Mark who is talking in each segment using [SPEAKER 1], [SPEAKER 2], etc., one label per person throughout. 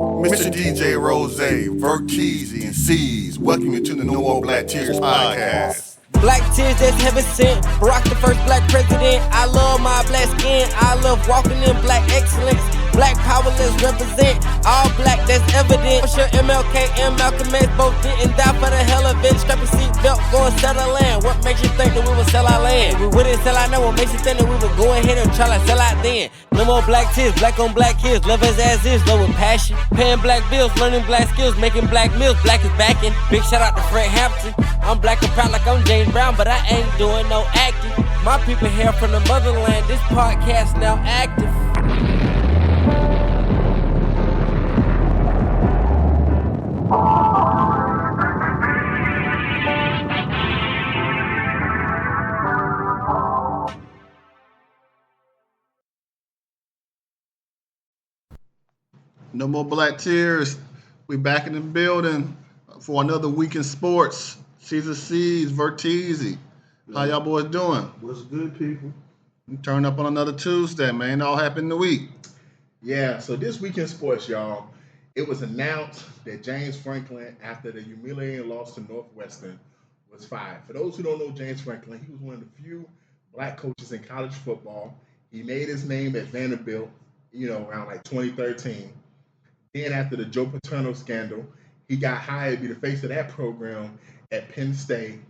[SPEAKER 1] Mr. DJ Rose, Verteezy, and C's, welcome you to the No More Black Tears podcast.
[SPEAKER 2] Black tears that's heaven sent. Barack the first black president. I love my black skin. I love walking in black excellence. Black power, let's represent. All black, that's evident. I'm sure MLK and Malcolm X both didn't die for the hell of it. Strap your seatbelt, go and settle land. What makes you think that we would sell our land? We wouldn't sell our land. What makes you think that we would go ahead and try to sell out then? No more black tears, black on black kids. Love us as is, love with passion. Paying black bills, learning black skills, making black meals. Black is backing. Big shout out to Fred Hampton. I'm black and proud like I'm James Brown, but I ain't doing no acting. My people here from the motherland. This podcast now active.
[SPEAKER 1] No More Black Tears. We back in the building for another week in sports. Caesar C's, Verteezy. How y'all boys doing?
[SPEAKER 3] What's good, people?
[SPEAKER 1] You turn up on another Tuesday, man. It all happened in the week.
[SPEAKER 3] Yeah, so this week in sports, y'all, it was announced that James Franklin, after the humiliating loss to Northwestern, was fired. For those who don't know James Franklin, he was one of the few black coaches in college football. He made his name at Vanderbilt, around like 2013. Then after the Joe Paterno scandal, he got hired to be the face of that program at Penn State,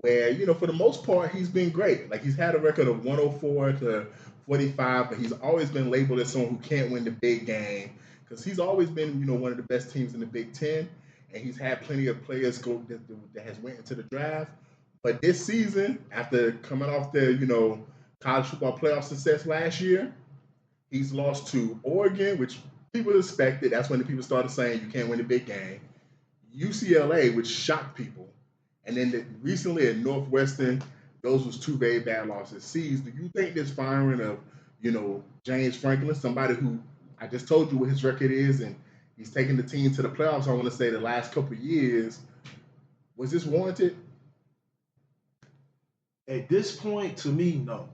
[SPEAKER 3] where, for the most part, he's been great. Like, he's had a record of 104 to 45, but he's always been labeled as someone who can't win the big game because he's always been, one of the best teams in the Big Ten, and he's had plenty of players go that has went into the draft. But this season, after coming off the, college football playoff success last year, he's lost to Oregon, which people expected. That's when the people started saying you can't win the big game. UCLA, which shocked people. And then recently at Northwestern, those was two very bad losses. C's, do you think this firing of, James Franklin, somebody who I just told you what his record is, and he's taken the team to the playoffs, I want to say the last couple of years, was this warranted?
[SPEAKER 4] At this point, to me, no.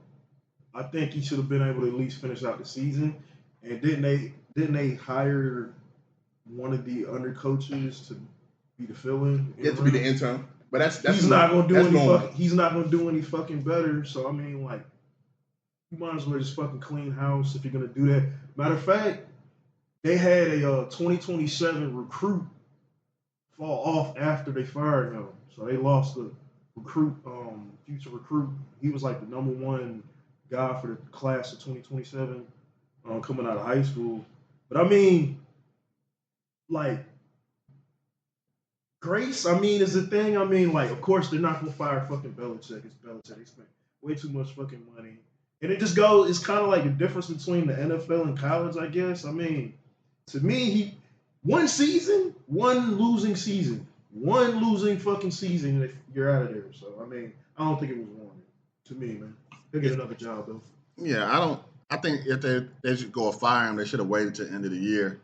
[SPEAKER 4] I think he should have been able to at least finish out the season. And didn't they hire one of the under coaches to be the fill-in?
[SPEAKER 3] Yeah, to be the intern. But that's
[SPEAKER 4] he's not gonna do any fucking better. So I mean, like, you might as well just fucking clean house if you're gonna do that. Matter of fact, they had a 2027 recruit fall off after they fired him. So they lost the future recruit. He was like the number one guy for the class of 2027 coming out of high school. But I mean, like, grace, is a thing. Of course, they're not going to fire fucking Belichick. It's Belichick. They spent way too much fucking money. And it just goes, it's kind of like the difference between the NFL and college, I guess. To me, one losing fucking season, if you're out of there. So, I don't think it was warranted. To me, man. They'll get another job, though.
[SPEAKER 1] Yeah, I think if they should go fire him, they should have waited till the end of the year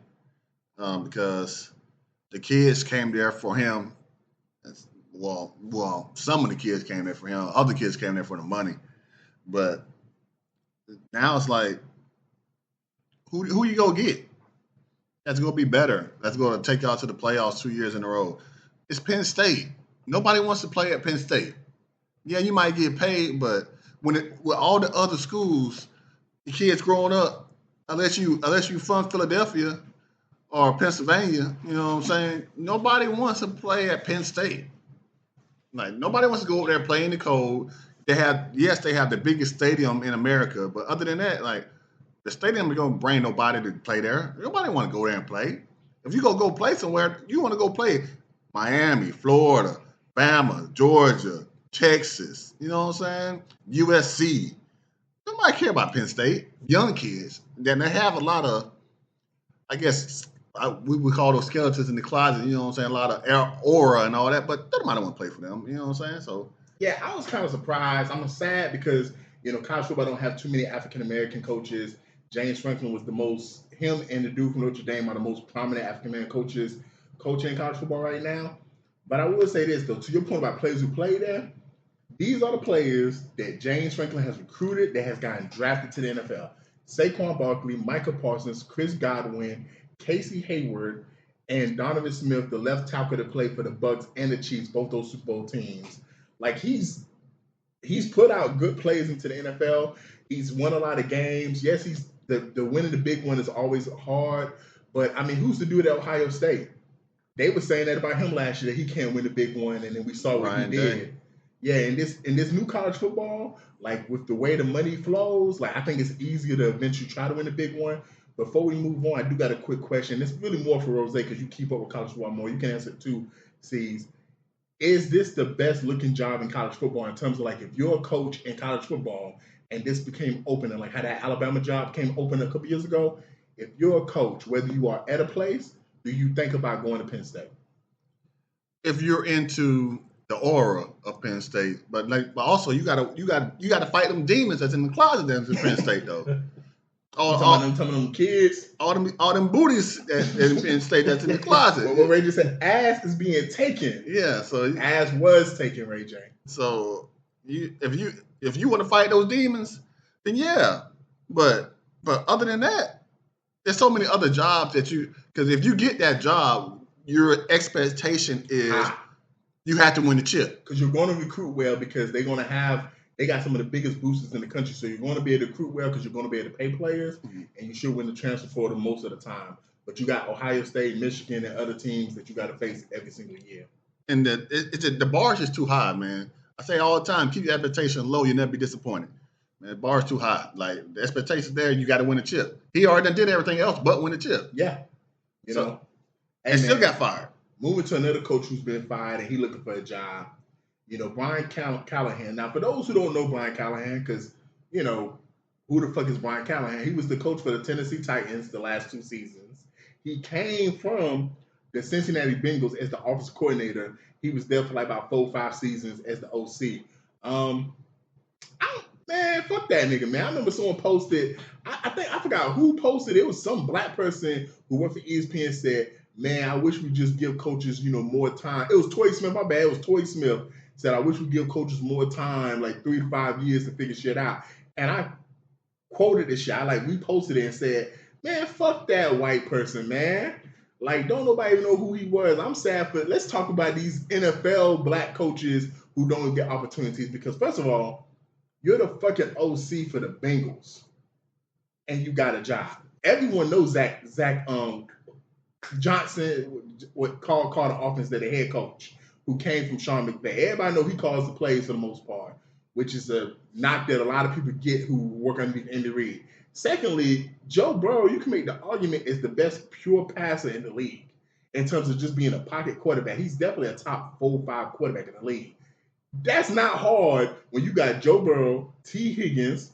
[SPEAKER 1] because the kids came there for him. Well, some of the kids came there for him. Other kids came there for the money. But now it's like, who you go get? That's going to be better. That's going to take y'all to the playoffs 2 years in a row. It's Penn State. Nobody wants to play at Penn State. Yeah, you might get paid, but with all the other schools, the kids growing up, unless you from Philadelphia or Pennsylvania, you know what I'm saying? Nobody wants to play at Penn State. Like, nobody wants to go over there and play in the cold. They have the biggest stadium in America, but other than that, like, the stadium is gonna bring nobody to play there. Nobody want to go there and play. If you go play somewhere, you want to go play Miami, Florida, Bama, Georgia, Texas. You know what I'm saying? USC. Nobody care about Penn State. Young kids. Then they have a lot of, I guess, we would call those skeletons in the closet, you know what I'm saying? A lot of aura and all that, but nobody want to play for them, you know what I'm saying? So
[SPEAKER 3] yeah, I was kind of surprised. I'm sad because, college football don't have too many African-American coaches. James Franklin was him and the dude from Notre Dame are the most prominent African-American coaches coaching college football right now. But I will say this, though, to your point about players who play there, these are the players that James Franklin has recruited that has gotten drafted to the NFL. Saquon Barkley, Michael Parsons, Chris Godwin, Casey Hayward and Donovan Smith, the left tackle that played for the Bucks and the Chiefs, both those Super Bowl teams. Like he's put out good plays into the NFL. He's won a lot of games. Yes, he's the winning the big one is always hard. But I mean, who's the dude at Ohio State? They were saying that about him last year that he can't win the big one, and then we saw what he did. Yeah, in this new college football, like with the way the money flows, like I think it's easier to eventually try to win the big one. Before we move on, I do got a quick question. It's really more for Rose because you keep up with college football more. You can answer it too, C's. Is this the best looking job in college football in terms of like if you're a coach in college football and this became open and like how that Alabama job came open a couple years ago? If you're a coach, whether you are at a place, do you think about going to Penn State?
[SPEAKER 1] If you're into the aura of Penn State, but also you gotta fight them demons that's in the closet that's in Penn State though.
[SPEAKER 3] All them kids,
[SPEAKER 1] all them booties in Penn State that's in the closet.
[SPEAKER 3] Well, what Ray just said, ass is being taken.
[SPEAKER 1] Yeah, so
[SPEAKER 3] ass was taken, Ray J.
[SPEAKER 1] So if you want to fight those demons, then yeah. But other than that, there's so many other jobs because if you get that job, your expectation is you have to win the chip.
[SPEAKER 3] Because you're going to recruit well because they got some of the biggest boosters in the country. So you're going to be able to recruit well because you're going to be able to pay players, and you should win the transfer portal most of the time. But you got Ohio State, Michigan, and other teams that you got to face every single year.
[SPEAKER 1] And the bar is just too high, man. I say all the time, keep your expectation low, you'll never be disappointed. Man, the bar's too high. Like the expectations there, you got to win a chip. He already did everything else but win a chip.
[SPEAKER 3] Yeah, you know,
[SPEAKER 1] and still got fired.
[SPEAKER 3] Moving to another coach who's been fired and he looking for a job. You know, Brian Callahan. Now, for those who don't know Brian Callahan, because, you know, who the fuck is Brian Callahan? He was the coach for the Tennessee Titans the last 2 seasons. He came from the Cincinnati Bengals as the offensive coordinator. He was there for like about 4 or 5 seasons as the OC. Man, fuck that nigga, man. I remember someone posted, I forgot who posted. It was some black person who worked for ESPN said, man, I wish we just give coaches, you know, more time. It was Toy Smith, my bad. It was Toy Smith. Said, I wish we give coaches more time, like 3 to 5 years to figure shit out. And I quoted this shit. I reposted it and said, man, fuck that white person, man. Like, don't nobody even know who he was. I'm sad for, let's talk about these NFL black coaches who don't get opportunities. Because first of all, you're the fucking OC for the Bengals. And you got a job. Everyone knows Zach Johnson would call the offense that the head coach, who came from Sean McVay. Everybody know he calls the plays for the most part, which is a knock that a lot of people get who work underneath Andy Reid. Secondly, Joe Burrow, you can make the argument, is the best pure passer in the league in terms of just being a pocket quarterback. He's definitely a top 4 or 5 quarterback in the league. That's not hard when you got Joe Burrow, T. Higgins,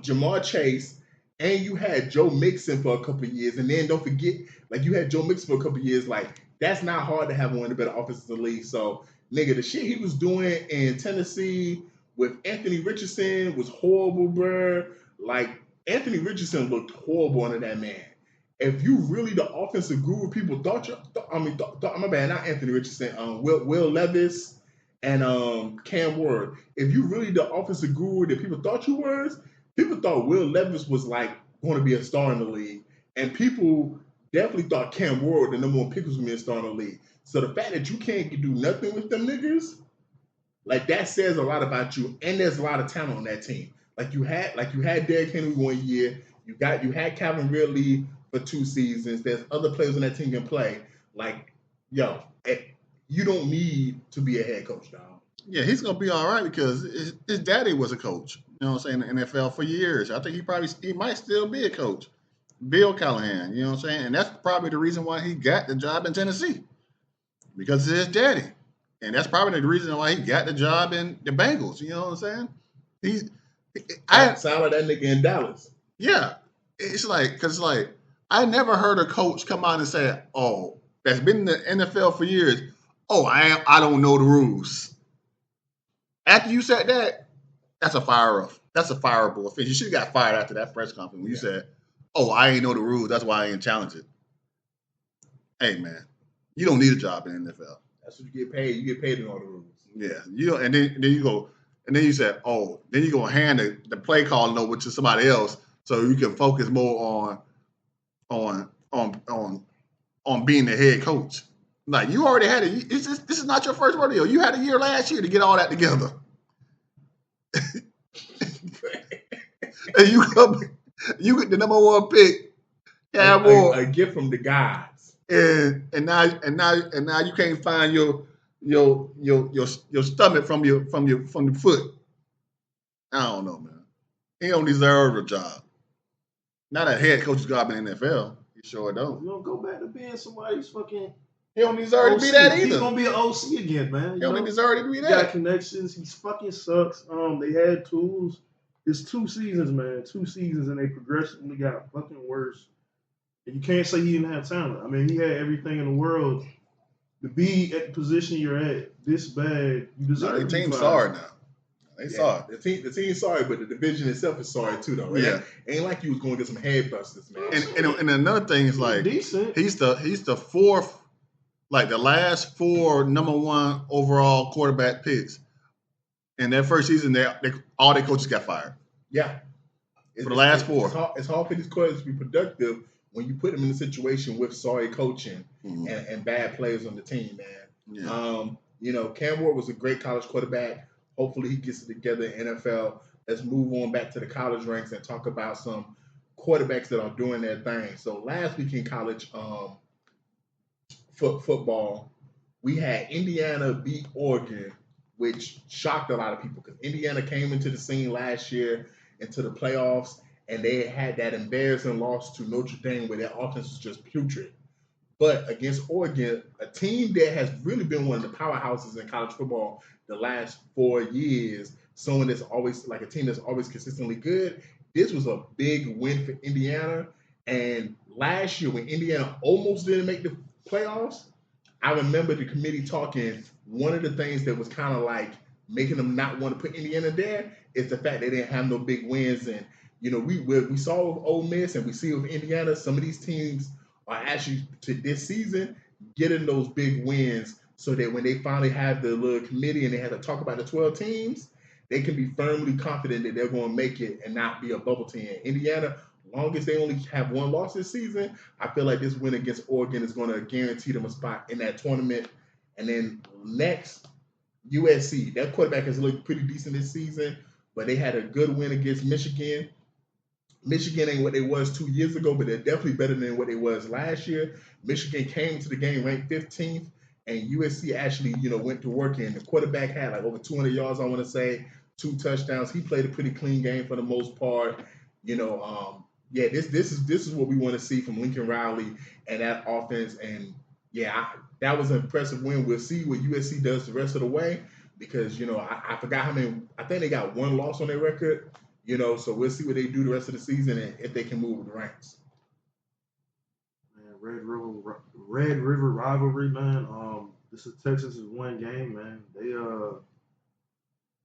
[SPEAKER 3] Jamar Chase, and you had Joe Mixon for a couple of years. And then don't forget, like you had Joe Mixon for a couple of years. Like, that's not hard to have one of the better offenses in the league. So, nigga, the shit he was doing in Tennessee with Anthony Richardson was horrible, bruh. Like, Anthony Richardson looked horrible under that man. If you really the offensive guru, people thought my bad, not Anthony Richardson, Will Levis and Cam Ward. If you really the offensive guru that people thought you was, people thought Will Levis was like going to be a star in the league. And people definitely thought Cam Ward, the number 1 pick, was going to be a star in the league. So the fact that you can't do nothing with them niggas, like that says a lot about you. And there's a lot of talent on that team. Like you had Derrick Henry 1 year. You had Calvin Ridley for 2 seasons. There's other players on that team can play. Like, yo, you don't need to be a head coach, dog.
[SPEAKER 1] Yeah, he's gonna be all right because his daddy was a coach. You know what I'm saying, in the NFL for years. I think he might still be a coach. Bill Callahan, you know what I'm saying? And that's probably the reason why he got the job in Tennessee. Because of his daddy. And that's probably the reason why he got the job in the Bengals. You know what I'm saying?
[SPEAKER 3] Sound like that nigga in Dallas.
[SPEAKER 1] Yeah. It's like, because I never heard a coach come out and say, oh, that's been in the NFL for years, oh, I don't know the rules. After you said that, that's a fireable offense. You should have got fired after that press conference when you said, oh, I ain't know the rules, that's why I ain't challenge it. Hey, man, you don't need a job in the NFL.
[SPEAKER 3] That's what you get paid. You get paid to know the rules.
[SPEAKER 1] Yeah, and then you go, and then you said, oh, then you go hand the play calling over to somebody else so you can focus more on on being the head coach. Like you already had it. This is not your first rodeo. You had a year last year to get all that together. And you get the number one pick,
[SPEAKER 3] a gift from the gods,
[SPEAKER 1] and now you can't find your stomach from the foot. I don't know, man. He don't deserve a job. Not a head coach's job in the NFL. He sure don't.
[SPEAKER 4] You don't go back to being somebody's fucking.
[SPEAKER 1] He don't deserve to be that either.
[SPEAKER 4] He's gonna be an OC again, man.
[SPEAKER 1] He don't deserve to be that.
[SPEAKER 4] He got connections. He fucking sucks. They had tools. It's 2 seasons, man. 2 seasons, and they progressively got fucking worse. And you can't say he didn't have talent. I mean, he had everything in the world to be at the position you're at. This bad, you deserve.
[SPEAKER 1] The team's sorry now. They sorry.
[SPEAKER 3] The team's sorry, but the division itself is sorry too, though. Right?
[SPEAKER 1] Yeah,
[SPEAKER 3] ain't like you was going to get some head busters, man.
[SPEAKER 1] And another thing is like
[SPEAKER 4] decent.
[SPEAKER 1] He's the fourth, like the last 4 number 1 overall quarterback picks. In their first season, all their coaches got fired.
[SPEAKER 3] Yeah,
[SPEAKER 1] for the last 4.
[SPEAKER 3] It's hard for these coaches to be productive when you put them in a situation with sorry coaching and bad players on the team, man. Yeah. Cam Ward was a great college quarterback. Hopefully he gets it together in NFL. Let's move on back to the college ranks and talk about some quarterbacks that are doing their thing. So last week in college football, we had Indiana beat Oregon, which shocked a lot of people because Indiana came into the scene last year into the playoffs, and they had that embarrassing loss to Notre Dame where their offense was just putrid. But against Oregon, a team that has really been one of the powerhouses in college football the last 4 years, someone that's always like a team that's always consistently good, this was a big win for Indiana. And last year when Indiana almost didn't make the playoffs, I remember the committee talking, one of the things that was kind of like making them not want to put Indiana there is the fact they didn't have no big wins. And, we saw with Ole Miss and we see with Indiana, some of these teams are actually to this season getting those big wins so that when they finally have the little committee and they have to talk about the 12 teams, they can be firmly confident that they're going to make it and not be a bubble team. Indiana, long as they only have 1 loss this season, I feel like this win against Oregon is going to guarantee them a spot in that tournament. And then next, USC. Their quarterback has looked pretty decent this season, but they had a good win against Michigan. Michigan ain't what they was 2 years ago, but they're definitely better than what they was last year. Michigan came into the game ranked 15th, and USC actually, went to work, and the quarterback had like over 200 yards, I want to say, 2 touchdowns. He played a pretty clean game for the most part. This is what we want to see from Lincoln Riley and that offense. And that was an impressive win. We'll see what USC does the rest of the way because I forgot how many. I think they got 1 loss on their record. So we'll see what they do the rest of the season and if they can move the ranks.
[SPEAKER 4] Man, Red River rivalry, man. This is Texas' one game, man. They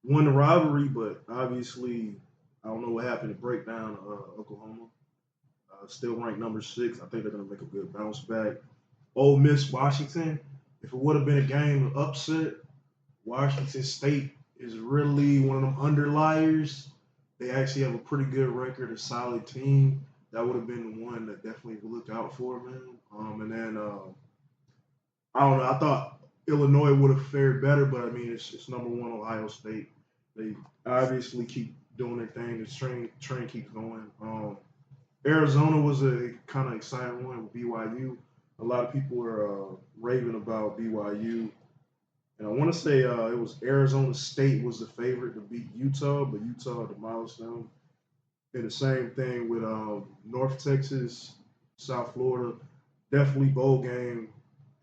[SPEAKER 4] won the rivalry, but obviously I don't know what happened to break down Oklahoma. Still ranked number 6. I think they're gonna make a good bounce back. Ole Miss, Washington. If it would have been a game of upset, Washington State is really one of them underliers. They actually have a pretty good record, a solid team. That would have been the one that definitely would look out for, man. And then I don't know. I thought Illinois would have fared better, but I mean it's number 1 Ohio State. They obviously keep doing their thing. The train keeps going. Arizona was a kind of exciting one with BYU. A lot of people are raving about BYU. And I want to say it was Arizona State was the favorite to beat Utah, but Utah demolished them. And the same thing with North Texas, South Florida. Definitely bowl game,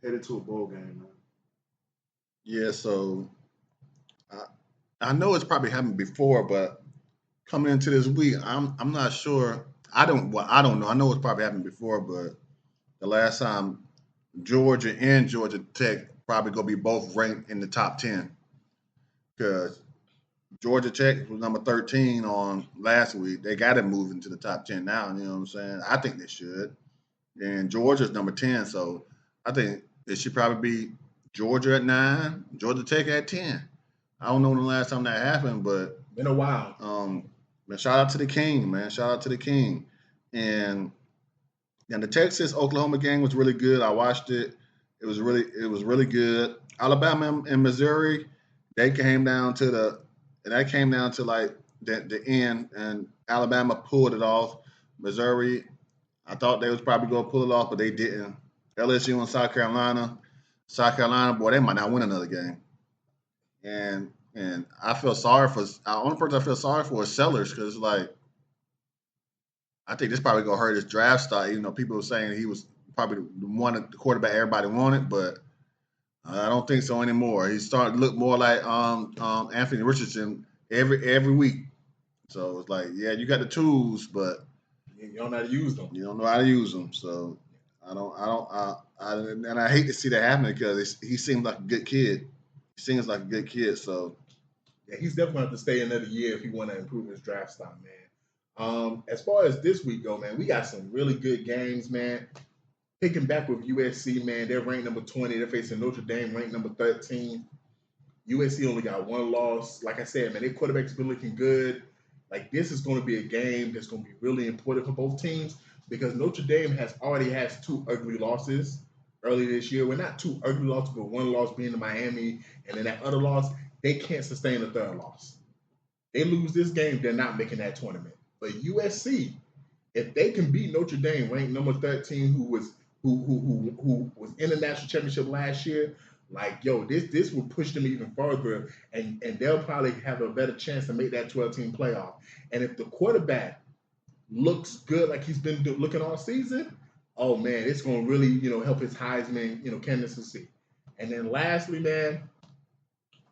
[SPEAKER 4] headed to a bowl game, man.
[SPEAKER 1] Yeah, so I know it's probably happened before, but coming into this week, I'm not sure. I don't know. I know it's probably happened before, but the last time Georgia and Georgia Tech probably gonna be both ranked in the top 10 because Georgia Tech was number 13 on last week. They got to move into the top 10 now. You know what I'm saying? I think they should. And Georgia's number 10, so I think it should probably be Georgia at 9, Georgia Tech at 10. I don't know when the last time that happened, but
[SPEAKER 3] been a while.
[SPEAKER 1] But shout out to the King, man. Shout out to the King. And And the Texas Oklahoma game was really good. I watched it. It was really good. Alabama and Missouri, they came down to like the end, and Alabama pulled it off. Missouri, I thought they was probably going to pull it off, but they didn't. LSU and South Carolina, boy, they might not win another game. And I feel sorry for the only person I feel sorry for is Sellers because like I think this probably gonna hurt his draft stock. You know, people were saying he was probably the quarterback everybody wanted, but I don't think so anymore. He's starting to look more like Anthony Richardson every week. So it's like, yeah, you got the tools, but
[SPEAKER 3] You don't know how to use them.
[SPEAKER 1] you don't know how to use them. So and I hate to see that happen because he seems like a good kid. He seems like a good kid. So
[SPEAKER 3] Yeah, he's definitely going to have to stay another year if he want to improve his draft stock, man. As far as this week go, man, we got some really good games, man. Picking back with USC, man, they're ranked number 20. They're facing Notre Dame, ranked number 13. USC only got one loss. Like I said, man, their quarterback's been looking good. Like, this is going to be a game that's going to be really important for both teams because Notre Dame already has two ugly losses early this year. Well, not two ugly losses, but one loss being to Miami, and then that other loss, they can't sustain a third loss. They lose this game, they're not making that tournament. But USC, if they can beat Notre Dame, ranked number 13, who was in the national championship last year, like, yo, this will push them even further, and they'll probably have a better chance to make that 12-team playoff. And if the quarterback looks good like he's been looking all season, oh man, it's going to really, help his Heisman, candidacy. And then lastly, man,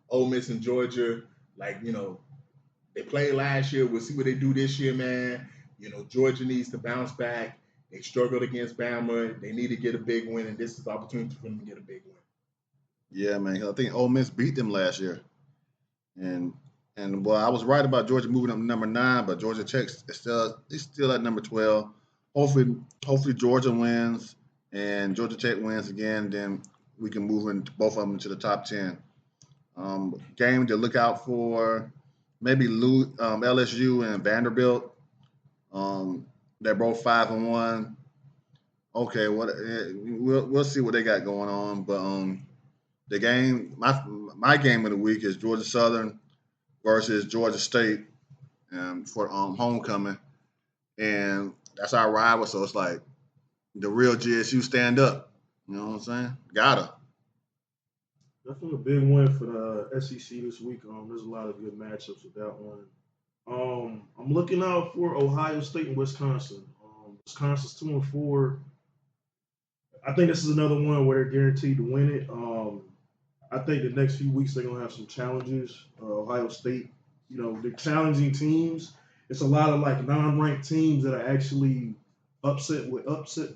[SPEAKER 3] Ole Miss and Georgia, like, they played last year. We'll see what they do this year, man. Georgia needs to bounce back. They struggled against Bama. They need to get a big win, and this is the opportunity for them to get a big win.
[SPEAKER 1] yeah, man, I think Ole Miss beat them last year, and well, I was right about Georgia moving up to number 9, but Georgia Tech is still at number 12. Hopefully Georgia wins and Georgia Tech wins again. Then we can move both of them into the top 10. Game to look out for, maybe LSU and Vanderbilt. They're both 5-1. Okay, we'll see what they got going on. But the game, my game of the week is Georgia Southern versus Georgia State for homecoming, and that's our rival. So it's like the real GSU stand up. You know what I'm saying? Gotta.
[SPEAKER 4] Definitely a big win for the SEC this week. There's a lot of good matchups with that one. I'm looking out for Ohio State and Wisconsin. Wisconsin's 2-4. I think this is another one where they're guaranteed to win it. I think the next few weeks they're gonna have some challenges. Ohio State, they're challenging teams. It's a lot of like non-ranked teams that are actually upset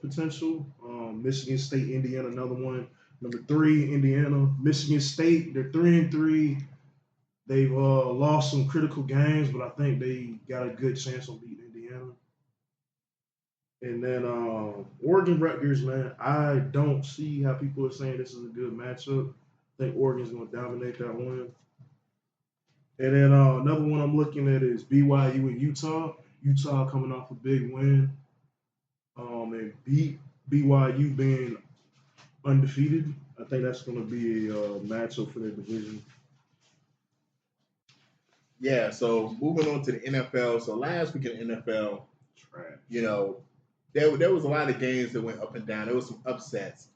[SPEAKER 4] potential. Michigan State, Indiana, another one. Number 3, Indiana. Michigan State, they're 3-3. They've lost some critical games, but I think they got a good chance on beating Indiana. And then Oregon Rutgers, man, I don't see how people are saying this is a good matchup. I think Oregon's going to dominate that one. And then another one I'm looking at is BYU and Utah. Utah coming off a big win and beat BYU being undefeated. I think that's going to be a matchup for their division.
[SPEAKER 3] Yeah, so moving on to the NFL. So last week in the NFL, there was a lot of games that went up and down. There was some upsets.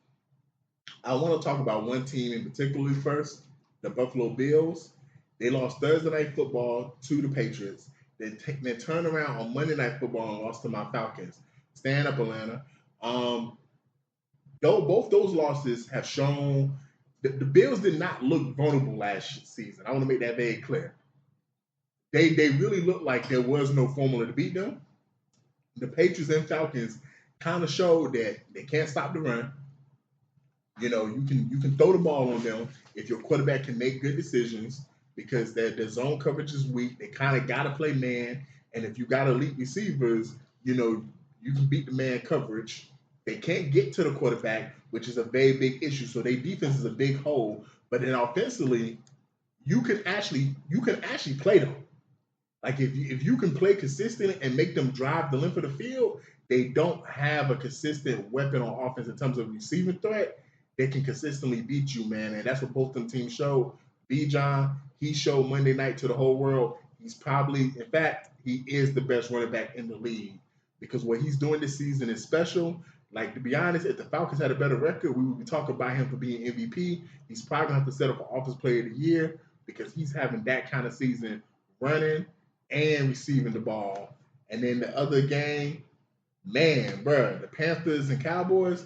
[SPEAKER 3] I want to talk about one team in particular first, the Buffalo Bills. They lost Thursday Night Football to the Patriots. They turned around on Monday Night Football and lost to my Falcons. Stand up, Atlanta. Though both those losses have shown the Bills did not look vulnerable last season. I want to make that very clear. They really looked like there was no formula to beat them. The Patriots and Falcons kind of showed that they can't stop the run. You can throw the ball on them if your quarterback can make good decisions because their zone coverage is weak. They kind of got to play man. And if you got elite receivers, you can beat the man coverage. They can't get to the quarterback, which is a very big issue. So their defense is a big hole. But then offensively, you can actually play them. Like if you can play consistently and make them drive the length of the field, they don't have a consistent weapon on offense in terms of receiving threat that can consistently beat you, man. And that's what both them teams showed. Bijan, he showed Monday night to the whole world. He's probably, in fact, he is the best running back in the league because what he's doing this season is special. Like, to be honest, if the Falcons had a better record, we would be talking about him for being MVP. He's probably going to have to settle for Offensive Player of the Year because he's having that kind of season running and receiving the ball. And then the other game, man, bro, the Panthers and Cowboys,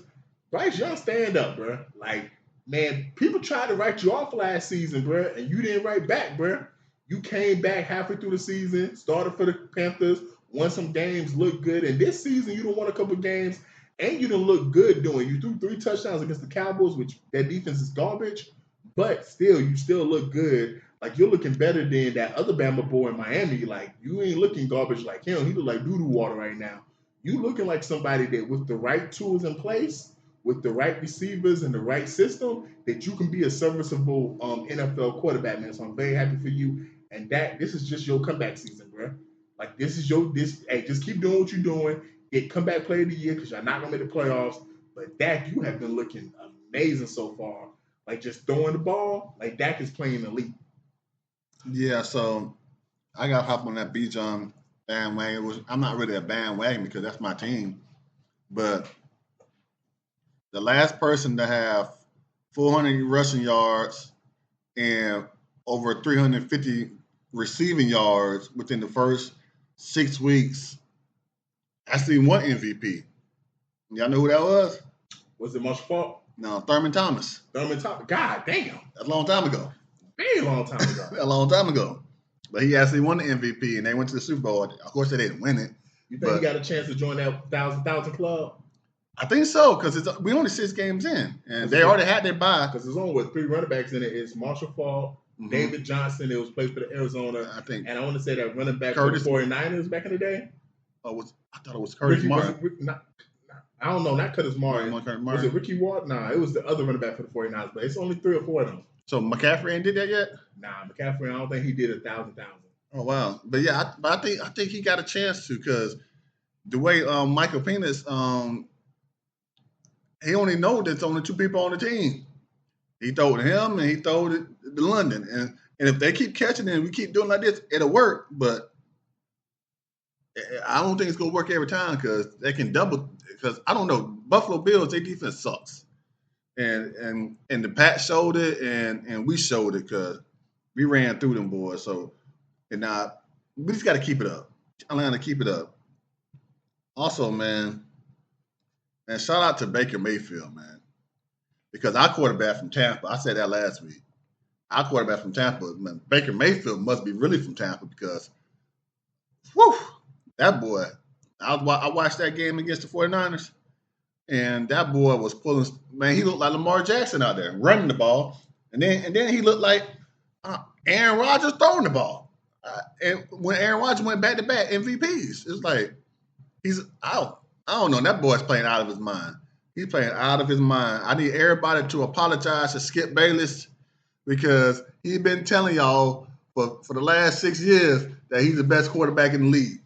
[SPEAKER 3] Bryce Young stand up, bro. Like, man, people tried to write you off last season, bro, and you didn't write back, bro. You came back halfway through the season, started for the Panthers, won some games, looked good. And this season, you done won a couple games, and you done look good doing. You threw 3 touchdowns against the Cowboys, which their defense is garbage, but still, you still look good. Like, you're looking better than that other Bama boy in Miami. Like, you ain't looking garbage like him. He look like doo-doo water right now. You looking like somebody that with the right tools in place, with the right receivers and the right system, that you can be a serviceable NFL quarterback, man. So I'm very happy for you. And this is just your comeback season, bro. Like, hey, just keep doing what you're doing. Get comeback player of the year because you're not going to make the playoffs. But Dak, you have been looking amazing so far. Like, just throwing the ball, like Dak is playing elite.
[SPEAKER 1] Yeah, so I got to hop on that Bijan bandwagon. I'm not really a bandwagon because that's my team. But the last person to have 400 rushing yards and over 350 receiving yards within the first 6 weeks actually won MVP. Y'all know who that was?
[SPEAKER 3] Was it Marshall Faulk?
[SPEAKER 1] No, Thurman Thomas.
[SPEAKER 3] God damn.
[SPEAKER 1] That's a long time ago.
[SPEAKER 3] Very long time ago.
[SPEAKER 1] A long time ago. But he actually won the MVP, and they went to the Super Bowl. Of course, they didn't win it.
[SPEAKER 3] You think he got a chance to join that 1,000 club?
[SPEAKER 1] I think so, because we only 6 games in, and they already had their bye.
[SPEAKER 3] Because there's only 3 running backs in it. It's Marshall Faulk, David Johnson, it was played for the Arizona.
[SPEAKER 1] I think.
[SPEAKER 3] And I want to say that running back
[SPEAKER 1] Curtis,
[SPEAKER 3] for the 49ers back in the day.
[SPEAKER 1] I thought it was Curtis Martin.
[SPEAKER 3] I don't know, not Curtis Martin. Was it Ricky Ward? Nah, it was the other running back for the 49ers, but it's only 3 or 4 of them.
[SPEAKER 1] So McCaffrey ain't did that yet?
[SPEAKER 3] Nah, McCaffrey, I don't think he did 1,000.
[SPEAKER 1] Oh wow, but yeah, I think he got a chance to because the way Michael Penis, he only know there's only 2 people on the team. He told him and he told it to London, and if they keep catching it and we keep doing like this, it'll work. But I don't think it's gonna work every time because they can double. Because I don't know, Buffalo Bills, their defense sucks. And the Pat showed it, and we showed it because we ran through them boys. So, and now we just got to keep it up. Atlanta, keep it up. Also, man, shout out to Baker Mayfield, man, because our quarterback from Tampa. I said that last week. Our quarterback from Tampa, man, Baker Mayfield must be really from Tampa because, whew, that boy. I watched that game against the 49ers. And that boy was pulling, man, he looked like Lamar Jackson out there running the ball. And then he looked like Aaron Rodgers throwing the ball. And when Aaron Rodgers went back-to-back MVPs, it's like he's out. I don't know. That boy's playing out of his mind. He's playing out of his mind. I need everybody to apologize to Skip Bayless because he's been telling y'all for the last 6 years that he's the best quarterback in the league.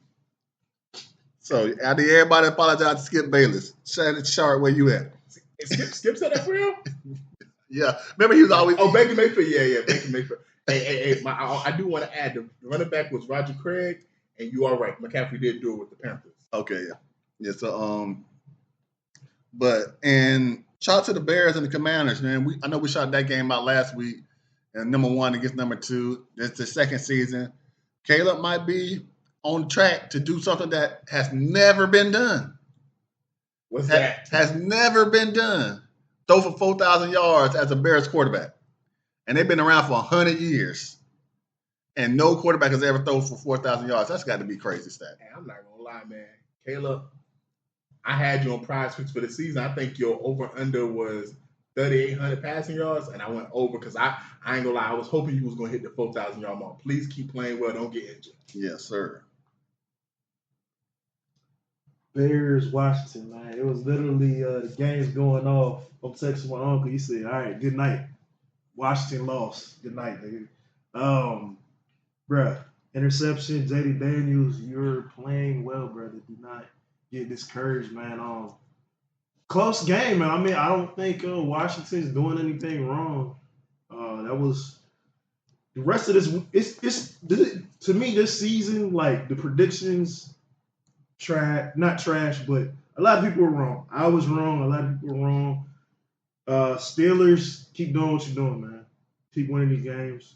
[SPEAKER 1] So I need everybody to apologize to Skip Bayless. Sharp, where you at?
[SPEAKER 3] Skip said that for real?
[SPEAKER 1] Yeah. Remember he was always...
[SPEAKER 3] Oh, Baker Mayfield. Yeah, Baker Mayfield. Hey, I do want to add, the running back was Roger Craig, and you are right. McCaffrey did do it with the Panthers.
[SPEAKER 1] Okay, yeah. Yeah, so, and shout out to the Bears and the Commanders, man. I know we shot that game out last week, and number 1 against number 2. It's the second season. Caleb might be on track to do something that has never been done.
[SPEAKER 3] What's that?
[SPEAKER 1] Has never been done. Throw for 4,000 yards as a Bears quarterback. And they've been around for 100 years. And no quarterback has ever thrown for 4,000 yards. That's got to be crazy stat.
[SPEAKER 3] Hey, I'm not going to lie, man. Caleb, I had you on Prize Picks for the season. I think your over-under was 3,800 passing yards, and I went over because I ain't going to lie. I was hoping you was going to hit the 4,000-yard mark. Please keep playing well. Don't get injured.
[SPEAKER 1] Yes, sir.
[SPEAKER 4] Bears, Washington, man. It was literally the game's going off. I'm texting my uncle. He said, all right, good night. Washington lost. Good night, nigga. Bruh, interception, J.D. Daniels, you're playing well, brother. Do not get discouraged, man. Close game, man. I mean, I don't think Washington's doing anything wrong. That was the rest of this. It's to me this season, like the predictions, not trash, but a lot of people were wrong. I was wrong. A lot of people were wrong. Steelers, keep doing what you're doing, man. Keep winning these games.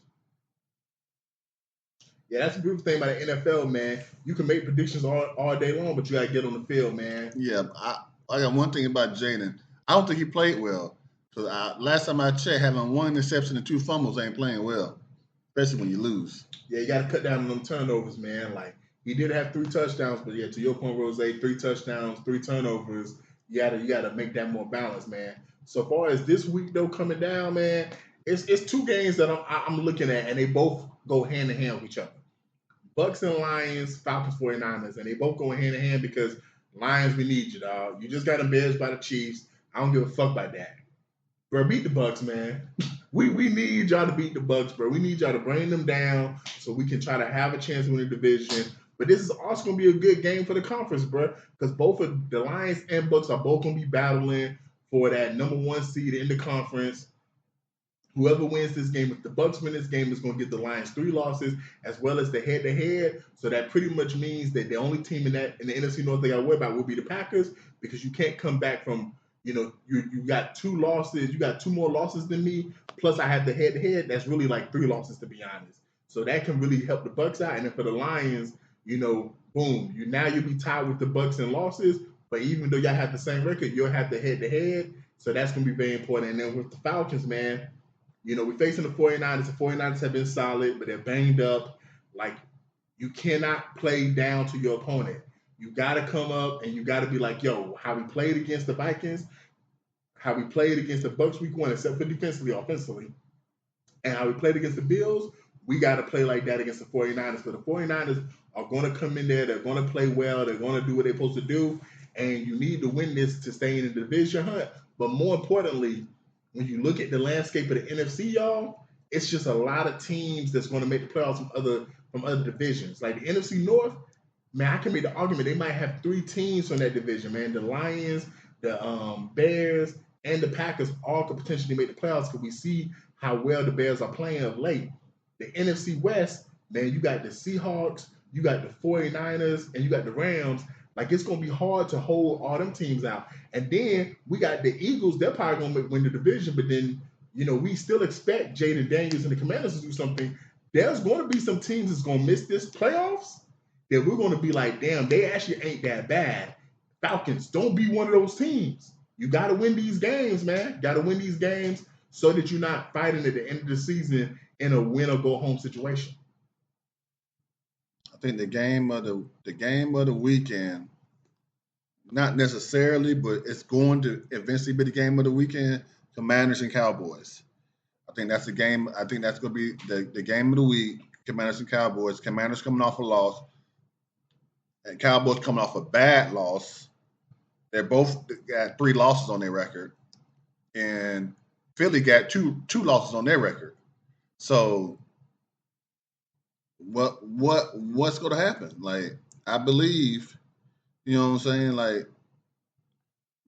[SPEAKER 3] Yeah, that's the beautiful thing about the NFL, man. You can make predictions all day long, but you got to get on the field, man.
[SPEAKER 1] Yeah, I got one thing about Jaden. I don't think he played well. Because last time I checked, having 1 interception and 2 fumbles ain't playing well, especially when you lose.
[SPEAKER 3] Yeah, you got to cut down on them turnovers, man. Like, he did have 3 touchdowns, but yeah, to your point, Rose, 3 touchdowns, 3 turnovers. You gotta make that more balanced, man. So far as this week, though, coming down, man, it's 2 games that I'm looking at, and they both go hand in hand with each other. Bucks and Lions, Falcons, 49ers, and they both go hand in hand because Lions, we need you, dog. You just got embarrassed by the Chiefs. I don't give a fuck about that. Bro, beat the Bucks, man. We need y'all to beat the Bucks, bro. We need y'all to bring them down so we can try to have a chance to win the division. But this is also going to be a good game for the conference, bro, because both of the Lions and Bucks are both going to be battling for that number 1 seed in the conference. Whoever wins this game, if the Bucks win this game, is going to get the Lions 3 losses as well as the head-to-head. So that pretty much means that the only team in the NFC North they got to worry about will be the Packers, because you can't come back from, you got 2 losses. You got 2 more losses than me. Plus I have the head-to-head. That's really like 3 losses, to be honest. So that can really help the Bucks out. And then for the Lions, boom, you'll be tied with the Bucks in losses. But even though y'all have the same record, you'll have the head-to-head. So that's going to be very important. And then with the Falcons, man, we're facing the 49ers. The 49ers have been solid, but they're banged up. Like, you cannot play down to your opponent. You got to come up and you got to be like, yo, how we played against the Vikings, how we played against the Bucks week 1, except for defensively, offensively, and how we played against the Bills, we got to play like that against the 49ers. But the 49ers are going to come in there. They're going to play well. They're going to do what they're supposed to do. And you need to win this to stay in the division hunt. But more importantly, when you look at the landscape of the NFC, y'all, it's just a lot of teams that's going to make the playoffs from other divisions. Like the NFC North, man, I can make the argument they might have 3 teams from that division, man. The Lions, the Bears, and the Packers all could potentially make the playoffs because we see how well the Bears are playing of late. The NFC West, man, you got the Seahawks, you got the 49ers, and you got the Rams. Like, it's going to be hard to hold all them teams out. And then we got the Eagles. They're probably going to win the division. But then, we still expect Jaden Daniels and the Commanders to do something. There's going to be some teams that's going to miss this playoffs that we're going to be like, damn, they actually ain't that bad. Falcons, don't be one of those teams. You got to win these games, man. Got to win these games so that you're not fighting at the end of the season in a win-or-go-home situation.
[SPEAKER 1] I think the game of the weekend, not necessarily, but it's going to eventually be the game of the weekend. Commanders and Cowboys. I think that's the game. I think that's going to be the game of the week. Commanders and Cowboys. Commanders coming off a loss, and Cowboys coming off a bad loss. They're both got 3 losses on their record, and Philly got two losses on their record. So what's going to happen? Like, I believe, you know what I'm saying? Like,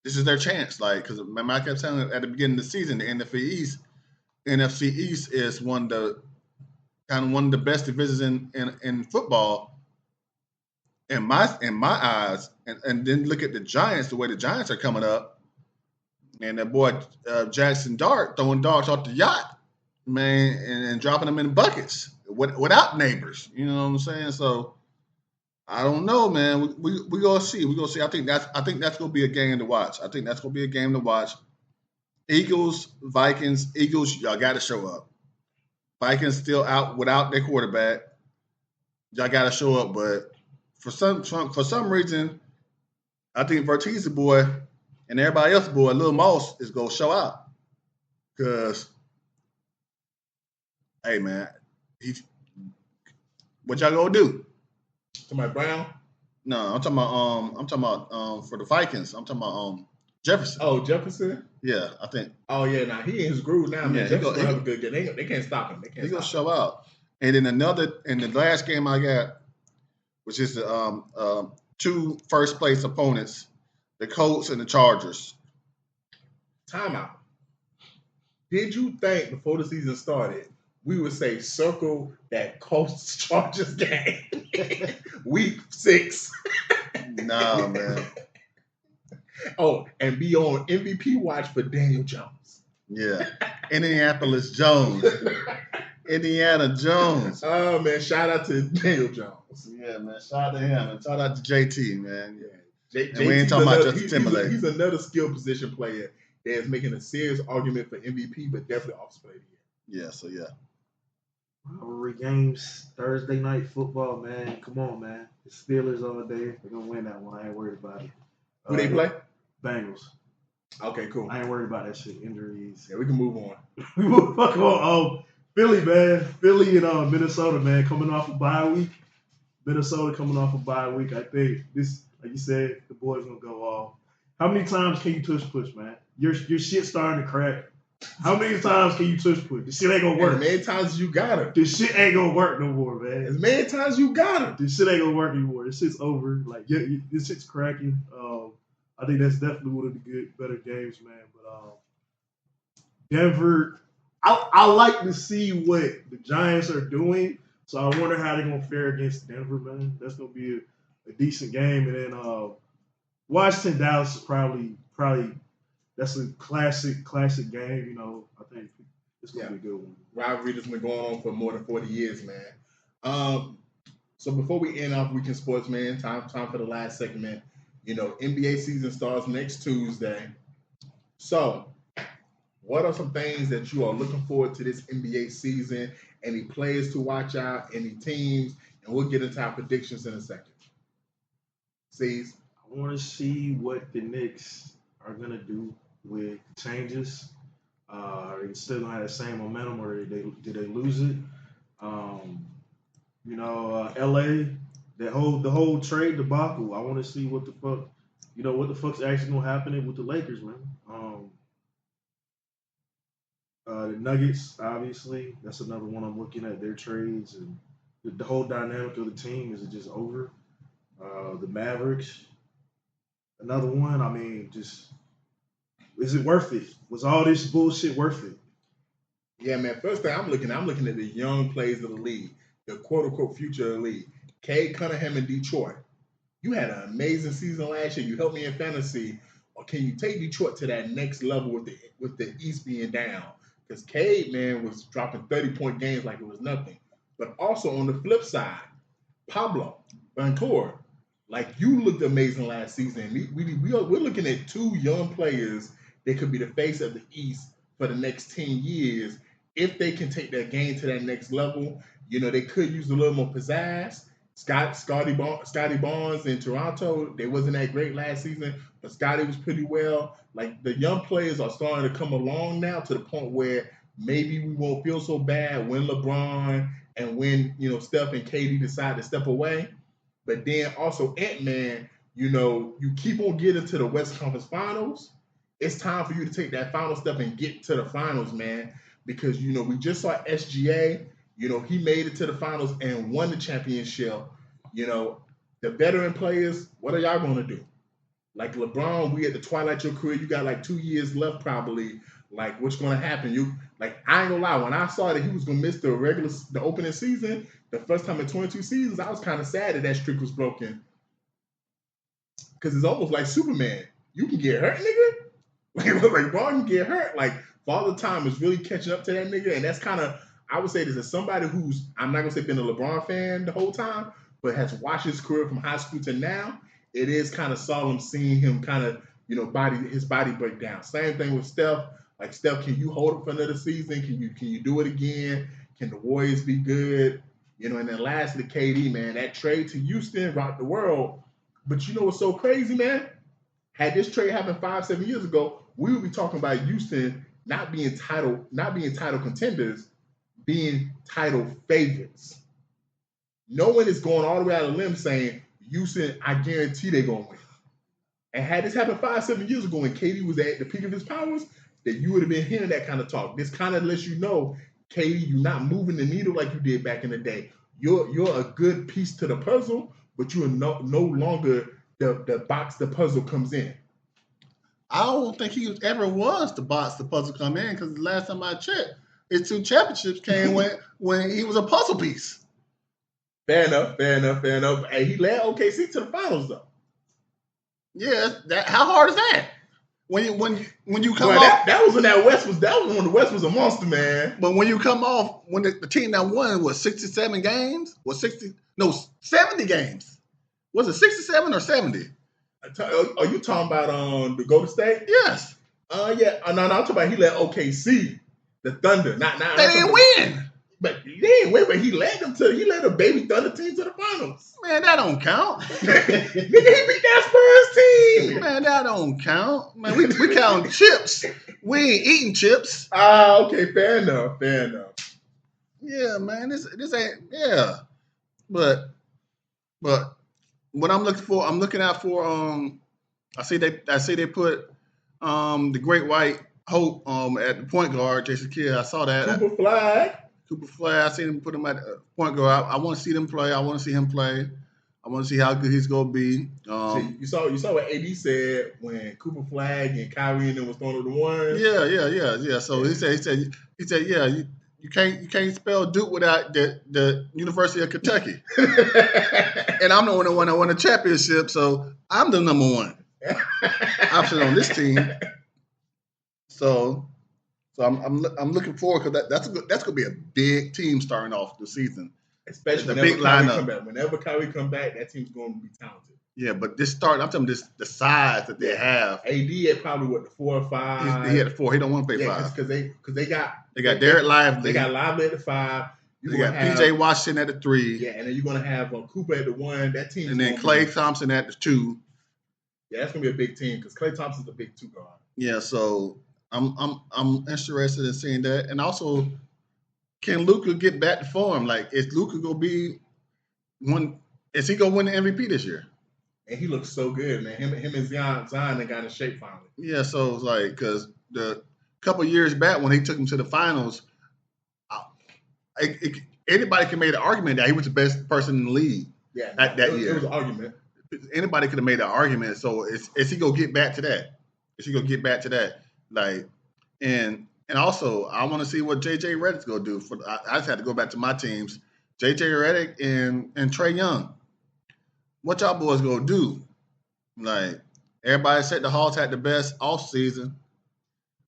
[SPEAKER 1] this is their chance. Like, because remember I kept telling at the beginning of the season, the NFC East is one of the best divisions in football. In my eyes, and then look at the Giants, the way the Giants are coming up, and that boy Jackson Dart throwing dogs off the yacht, man, and dropping them in buckets without neighbors. You know what I'm saying? So I don't know, man. We gonna see. We gonna see. I think that's gonna be a game to watch. Eagles, Vikings. Eagles, y'all got to show up. Vikings still out without their quarterback. Y'all got to show up, but for some reason, I think Vertiz boy and everybody else boy, Lil Moss, is gonna show out. Cause, hey man, what y'all gonna do?
[SPEAKER 3] Somebody Brown?
[SPEAKER 1] No, I'm talking about for the Vikings. I'm talking about Jefferson.
[SPEAKER 3] Oh, Jefferson?
[SPEAKER 1] Yeah, I think.
[SPEAKER 3] Oh yeah, now he in his groove now, man. Jefferson's gonna have a good game. They can't stop him. He's
[SPEAKER 1] gonna show out. And then the last game I got, which is the two first place opponents, the Colts and the Chargers.
[SPEAKER 3] Timeout. Did you think before the season started we would say circle that Colts Chargers game week 6?
[SPEAKER 1] Nah, man.
[SPEAKER 3] Oh, and be on MVP watch for Daniel Jones.
[SPEAKER 1] Yeah. Indianapolis Jones. Indiana Jones.
[SPEAKER 3] Oh, man. Shout out to Daniel Jones.
[SPEAKER 1] Yeah, man. Shout out to him. And shout out to JT, man.
[SPEAKER 3] Yeah.
[SPEAKER 1] And we ain't talking about Justin Timberlake.
[SPEAKER 3] He's another skill position player that is making a serious argument for MVP, but definitely offensive player of the year.
[SPEAKER 1] Yeah, so yeah.
[SPEAKER 4] Rivalry games, Thursday night football, man. Come on, man. The Steelers all day. They're going to win that one. I ain't worried about it.
[SPEAKER 3] Who they play?
[SPEAKER 4] Bengals.
[SPEAKER 3] Okay, cool.
[SPEAKER 4] I ain't worried about that shit. Injuries.
[SPEAKER 3] Yeah, we can move on.
[SPEAKER 4] We will fuck on. Philly, man. Philly and Minnesota, man, coming off a bye week. Minnesota coming off a bye week. I think this, like you said, the boys going to go off. How many times can you push, man? Your shit starting to crack. How many times can you push? This shit ain't gonna work.
[SPEAKER 3] As many times as you got her.
[SPEAKER 4] This shit ain't gonna work no more, man.
[SPEAKER 3] As many times as you got her.
[SPEAKER 4] This shit ain't gonna work anymore. This shit's over. Like, yeah, this shit's cracking. I think that's definitely one of the better games, man. But Denver, I like to see what the Giants are doing. So I wonder how they're gonna fare against Denver, man. That's gonna be a decent game. And then Washington Dallas is probably. That's a classic game. You know, I think it's gonna be a good one.
[SPEAKER 3] Rivalry that's been going on for more than 40 years, man. So before we end off Weekend Sports, man, time for the last segment. You know, NBA season starts next Tuesday. So, what are some things that you are looking forward to this NBA season? Any players to watch out? Any teams? And we'll get into our predictions in a second. Sees?
[SPEAKER 4] I want to see what the Knicks are gonna do with changes. Are they still gonna have the same momentum, or did they lose it? LA, the whole trade debacle. I want to see what the fuck's actually gonna happen with the Lakers, man. The Nuggets, obviously, that's another one I'm looking at. Their trades and the whole dynamic of the team, is it just over? The Mavericks, another one. I mean, just. Is it worth it? Was all this bullshit worth it?
[SPEAKER 3] Yeah, man. First thing I'm looking at the young players of the league, the quote-unquote future of the league. Cade Cunningham in Detroit. You had an amazing season last year. You helped me in fantasy. Or can you take Detroit to that next level with the East being down? Because Cade, man, was dropping 30-point games like it was nothing. But also on the flip side, Pablo Banchero, like you looked amazing last season. We're looking at two young players that could be the face of the East for the next 10 years if they can take their game to that next level. You know, they could use a little more pizzazz. Scotty Barnes in Toronto, they wasn't that great last season, but Scotty was pretty well. Like, the young players are starting to come along now to the point where maybe we won't feel so bad when LeBron and when, you know, Steph and KD decide to step away. But then also Ant-Man, you know, you keep on getting to the West Conference Finals. It's time for you to take that final step and get to the finals, man. Because, you know, we just saw SGA. You know, he made it to the finals and won the championship. You know, the veteran players, what are y'all going to do? Like LeBron, we at the twilight of your career. You got like 2 years left probably. Like, what's going to happen? I ain't going to lie. When I saw that he was going to miss the opening season, the first time in 22 seasons, I was kind of sad that streak was broken. Because it's almost like Superman. You can get hurt, nigga. Like LeBron can get hurt. Like, Father Time is really catching up to that nigga. And that's kind of, I would say this as somebody who's, I'm not going to say been a LeBron fan the whole time, but has watched his career from high school to now. It is kind of solemn seeing him kind of, you know, his body break down. Same thing with Steph. Like, Steph, can you hold it for another season? Can you do it again? Can the Warriors be good? You know, and then lastly, KD, man, that trade to Houston rocked the world. But you know what's so crazy, man? Had this trade happened 5-7 years ago, we would be talking about Houston not being title contenders, being title favorites. No one is going all the way out of the limb saying, Houston, I guarantee they're going to win. And had this happened 5-7 years ago when KD was at the peak of his powers, that you would have been hearing that kind of talk. This kind of lets you know, KD, you're not moving the needle like you did back in the day. You're a good piece to the puzzle, but you are no longer the box the puzzle comes in.
[SPEAKER 1] I don't think he ever was the box the puzzle come in because the last time I checked, his 2 championships came when he was a puzzle piece.
[SPEAKER 3] Fair enough. Hey, he led OKC to the finals though.
[SPEAKER 1] Yeah, how hard is that? When you come
[SPEAKER 3] Boy,
[SPEAKER 1] off
[SPEAKER 3] that was when the West was a monster, man.
[SPEAKER 1] But when you come off when the team that won was 67 games, 70 games. Was it 67 or 70?
[SPEAKER 3] Are you talking about the Golden State?
[SPEAKER 1] Yes.
[SPEAKER 3] Yeah. No, I'm talking about he led OKC, the Thunder. Not
[SPEAKER 1] they didn't win.
[SPEAKER 3] But he didn't win, but he led a baby Thunder team to the finals.
[SPEAKER 1] Man, that don't count.
[SPEAKER 3] Nigga, he beat that Spurs team.
[SPEAKER 1] Man, that don't count. Man, we count chips. We ain't eating chips.
[SPEAKER 3] Okay, fair enough.
[SPEAKER 1] Yeah, man, this ain't But what I'm looking out for. I see they put the Great White Hope at the point guard, Jason Kidd. I saw that. Cooper Flag. I seen him put him at the point guard. I want to see them play. I want to see him play. I want to see how good he's gonna be.
[SPEAKER 3] You saw what AD said when Cooper Flag and Kyrie and them was throwing up the ones.
[SPEAKER 1] Yeah. So he said, yeah, you can't spell Duke without the University of Kentucky. And I'm the only one that won a championship, so I'm the number one option on this team. So I'm looking forward because that's gonna be a big team starting off the season.
[SPEAKER 3] Especially
[SPEAKER 1] the big lineup.
[SPEAKER 3] Whenever Kyrie come back, that team's going to be talented.
[SPEAKER 1] Yeah, but I'm telling you the size that they have.
[SPEAKER 3] AD at probably the 4 or 5.
[SPEAKER 1] He had 4. He don't want to pay 5
[SPEAKER 3] because they got
[SPEAKER 1] Derek Lively.
[SPEAKER 3] They got Lively at the 5.
[SPEAKER 1] They got PJ Washington at the 3.
[SPEAKER 3] Yeah, and then you're going to have Cooper at the 1. That team.
[SPEAKER 1] And then Klay Thompson at the 2.
[SPEAKER 3] Yeah, that's going to be a big team because Klay Thompson's a big 2 guard.
[SPEAKER 1] Yeah, so I'm interested in seeing that, and also. Can Luka get back to form? Like, is Luka gonna be one? Is he gonna win the MVP this year?
[SPEAKER 3] And he looks so good, man. Him and Zion got in shape finally.
[SPEAKER 1] Yeah, so it's like because the couple years back when he took him to the finals, anybody can make an argument that he was the best person in the league.
[SPEAKER 3] Yeah,
[SPEAKER 1] that year.
[SPEAKER 3] It was an argument.
[SPEAKER 1] Anybody could have made an argument. So is he gonna get back to that? Is he gonna get back to that? Like, and also, I want to see what J.J. Redick's going to do. I just had to go back to my teams. J.J. Redick and Trae Young. What y'all boys going to do? Like, everybody said the Hawks had the best off season.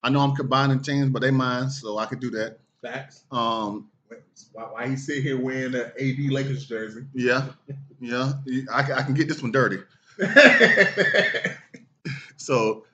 [SPEAKER 1] I know I'm combining teams, but they mine, so I could do that.
[SPEAKER 3] Facts. Why he sit here wearing an AD Lakers jersey?
[SPEAKER 1] Yeah. I can get this one dirty. So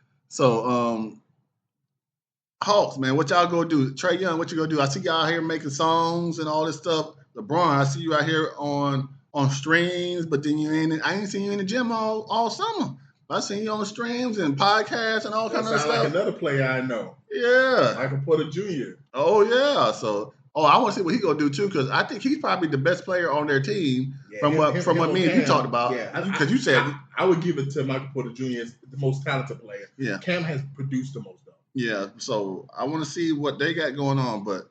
[SPEAKER 1] Hawks, man, what y'all gonna do? Trae Young, what you gonna do? I see y'all here making songs and all this stuff. LeBron, I see you out here on streams, but then I ain't seen you in the gym all summer. I seen you on streams and podcasts and all kind of stuff.
[SPEAKER 3] Like another player I know.
[SPEAKER 1] Yeah.
[SPEAKER 3] Michael Porter Jr.
[SPEAKER 1] Oh yeah. So I want to see what he gonna do too, because I think he's probably the best player on their team from what me and you talked about. Yeah, because you said
[SPEAKER 3] I would give it to Michael Porter Jr. as the most talented player.
[SPEAKER 1] Yeah.
[SPEAKER 3] Cam has produced the most.
[SPEAKER 1] Yeah, so I want to see what they got going on, but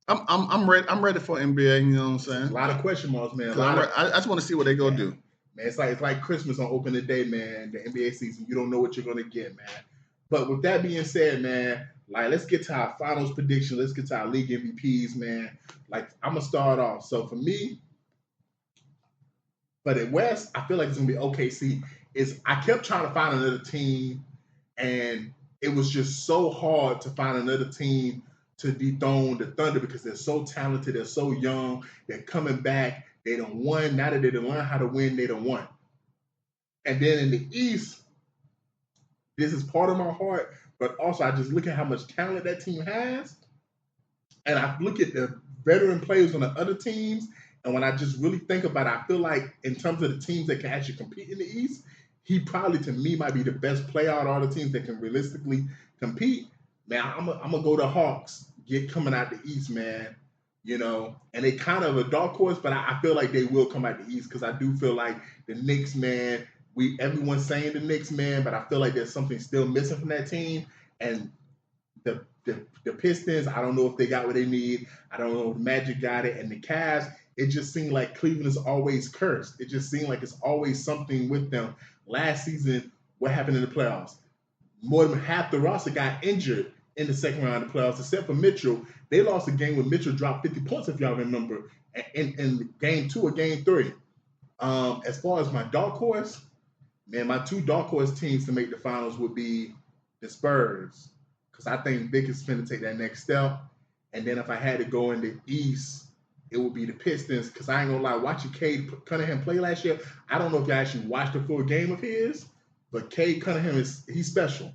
[SPEAKER 1] I'm ready. I'm ready for NBA. You know what I'm saying?
[SPEAKER 3] A lot of question marks, man.
[SPEAKER 1] I just want to see what they gonna do.
[SPEAKER 3] Man, it's like Christmas on opening day, man. The NBA season, you don't know what you're gonna get, man. But with that being said, man, like let's get to our finals prediction. Let's get to our league MVPs, man. Like I'm gonna start off. So for me, but at West, I feel like it's gonna be OKC. I kept trying to find another team, and it was just so hard to find another team to dethrone the Thunder because they're so talented, they're so young, they're coming back, they done won. Now that they done learned how to win, they done won. And then in the East, this is part of my heart, but also I just look at how much talent that team has, and I look at the veteran players on the other teams, and when I just really think about it, I feel like in terms of the teams that can actually compete in the East, he probably, to me, might be the best player out of all the teams that can realistically compete. Man, I'm gonna go to Hawks, coming out the East, man. You know, and they kind of a dark horse, but I feel like they will come out the East because I do feel like the Knicks, man. Everyone's saying the Knicks, man, but I feel like there's something still missing from that team. And the Pistons, I don't know if they got what they need. I don't know if the Magic got it, and the Cavs. It just seemed like Cleveland is always cursed. It just seemed like it's always something with them. last season, what happened in the playoffs? More than half the roster got injured in the second round of the playoffs, except for Mitchell. They lost a game when Mitchell dropped 50 points, if y'all remember, in game 2 or game 3. As far as my dark horse, man, my 2 dark horse teams to make the finals would be the Spurs, because I think Vic is going to take that next step. And then if I had to go in the East, it would be the Pistons, because I ain't gonna lie, watching Cade Cunningham play last year, I don't know if you actually watched a full game of his, but Cade Cunningham he's special.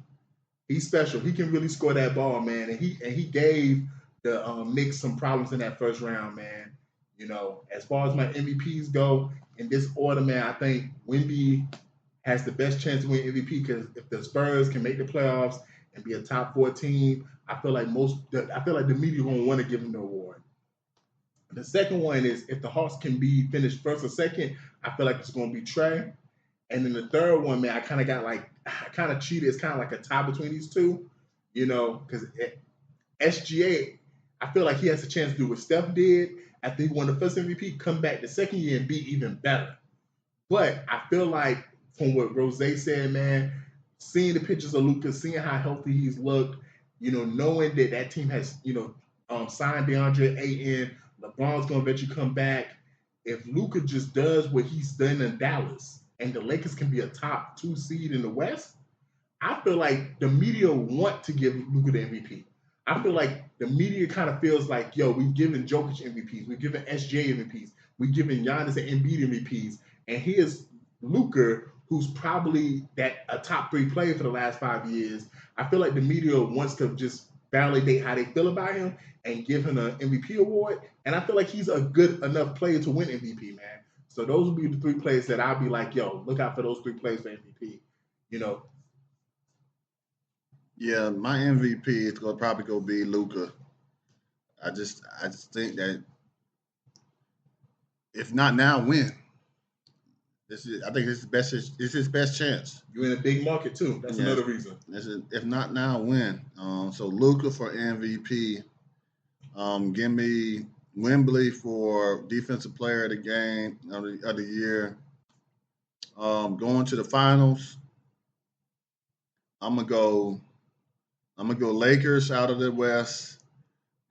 [SPEAKER 3] He's special. He can really score that ball, man. And he gave the Knicks some problems in that first round, man. You know, as far as my MVPs go, in this order, man, I think Wemby has the best chance to win MVP, because if the Spurs can make the playoffs and be a top 4 team, I feel like the media gonna want to give him the award. The second one is if the Hawks can be finished first or second, I feel like it's going to be Trey. And then the third one, man, I kind of cheated. It's kind of like a tie between these two, you know, because SGA, I feel like he has a chance to do what Steph did after he won the first MVP, come back the second year and be even better. But I feel like from what Rose said, man, seeing the pictures of Luka, seeing how healthy he's looked, you know, knowing that team has, you know, signed DeAndre Ayton, LeBron's going to eventually come back. If Luka just does what he's done in Dallas and the Lakers can be a top 2 seed in the West, I feel like the media want to give Luka the MVP. I feel like the media kind of feels like, yo, we've given Jokic MVPs, we've given SJ MVPs, we've given Giannis and Embiid MVPs, and here's Luka, who's probably a top 3 player for the last 5 years. I feel like the media wants to just validate how they feel about him and give him an MVP award. And I feel like he's a good enough player to win MVP, man. So those would be the 3 players that I'll be like, yo, look out for those 3 players for MVP. You know.
[SPEAKER 1] Yeah, my MVP is gonna probably go be Luka. I just think that if not now, when? I think this is his best chance.
[SPEAKER 3] You're in a big market too. That's another reason.
[SPEAKER 1] If not now, when? So Luka for MVP. Give me Wembley for defensive player of the game of the year. Going to the finals, I'm gonna go Lakers out of the West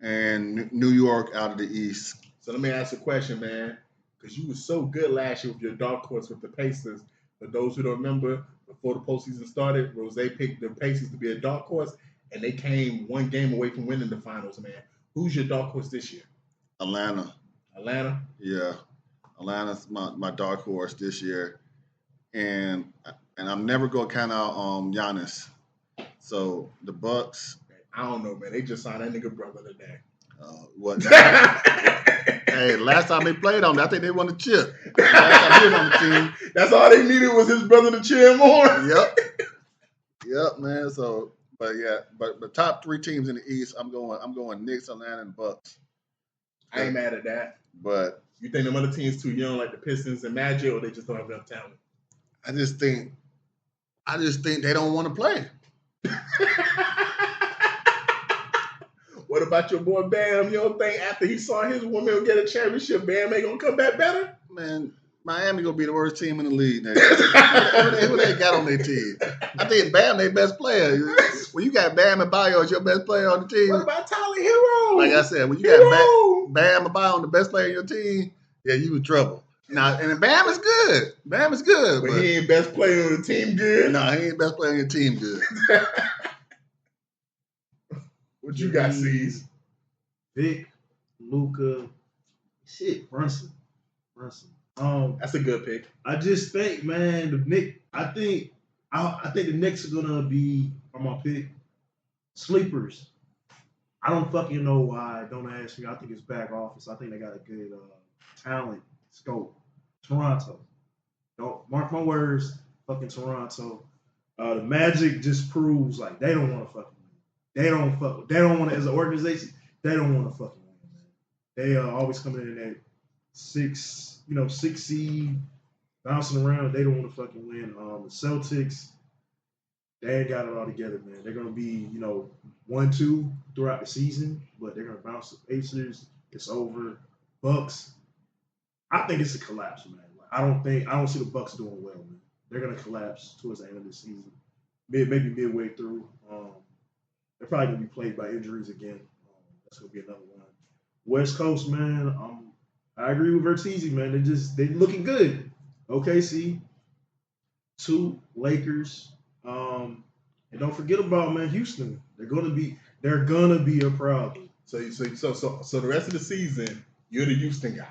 [SPEAKER 1] and New York out of the East.
[SPEAKER 3] So let me ask a question, man, because you were so good last year with your dark horse with the Pacers. For those who don't remember, before the postseason started, Rose picked the Pacers to be a dark horse, and they came 1 game away from winning the finals, man. Who's your dark horse this year?
[SPEAKER 1] Atlanta.
[SPEAKER 3] Atlanta?
[SPEAKER 1] Yeah. Atlanta's my dark horse this year. And I'm never going to count out Giannis. So the Bucks.
[SPEAKER 3] I don't know, man. They just signed that nigga brother today.
[SPEAKER 1] What? Hey, last time they played on, I think they won the chip. Last time he was on the team.
[SPEAKER 3] That's all they needed was his brother to cheer him on.
[SPEAKER 1] Yep, man. So, but the top 3 teams in the East, I'm going Knicks, Atlanta, and Bucks.
[SPEAKER 3] I ain't mad at that.
[SPEAKER 1] But
[SPEAKER 3] you think them other teams too young, like the Pistons and Magic, or they just don't have enough talent?
[SPEAKER 1] I just think they don't want to play.
[SPEAKER 3] What about your boy Bam? You don't think after he saw his woman get a championship, Bam ain't gonna come back better?
[SPEAKER 1] Man, Miami gonna be the worst team in the league now. Who they got on their team? I think Bam their best player. When you got Bam and Bio as your best player on the team.
[SPEAKER 3] What about Tyler Hero?
[SPEAKER 1] Like I said, when you got Bam and Bio on the best player on your team, yeah, you in trouble. Now, and Bam is good. Bam is good.
[SPEAKER 3] But he ain't best player on the team good?
[SPEAKER 1] No, he ain't best player on your team good.
[SPEAKER 3] What you got, C's?
[SPEAKER 4] Vic, Luka, Brunson.
[SPEAKER 3] That's a good pick.
[SPEAKER 4] I just think, man, the Knicks. I think the Knicks are gonna be on my pick. Sleepers. I don't fucking know why. Don't ask me. I think it's back office. I think they got a good talent scope. Toronto. Don't mark my words. Fucking Toronto. The Magic just proves like they don't want to fucking win. They don't want to, as an organization, they don't want to fucking win, man. They are always coming in at 6 seed, bouncing around. They don't want to fucking win. The Celtics, they ain't got it all together, man. They're going to be, 1-2 throughout the season, but they're going to bounce the Pacers. It's over. Bucks, I think it's a collapse, man. I don't see the Bucks doing well, man. they're gonna collapse towards the end of the season, maybe midway through. They're probably gonna be plagued by injuries again. That's gonna be another one. West Coast, man. I agree with Vertizi, man. They looking good. OKC, 2 Lakers, and don't forget about, man, Houston. They're gonna be a problem.
[SPEAKER 3] So the rest of the season, you're the Houston guy.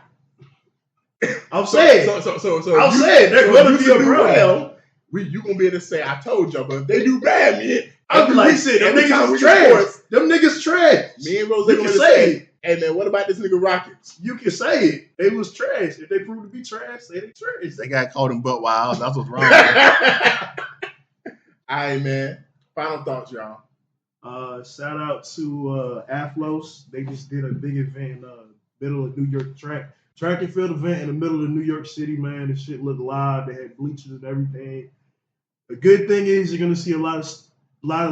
[SPEAKER 4] I'm saying they're gonna be a problem.
[SPEAKER 3] Well, you gonna be able to say, I told y'all, but if they do bad, man.
[SPEAKER 4] I'm like, them niggas is trash. Them niggas trash.
[SPEAKER 3] Me and Rose gonna say it. And then what about this nigga Rockets?
[SPEAKER 4] You can say it. They was trash. If they prove to be trash, say they trash.
[SPEAKER 1] They got caught in butt wild. That's what's wrong.
[SPEAKER 3] All right, man. Final thoughts, y'all.
[SPEAKER 4] Shout out to Athlos. They just did a big event in the middle of New York track and field event in the middle of New York City, man. The shit looked live. They had bleachers and everything. The good thing is you're gonna see a lot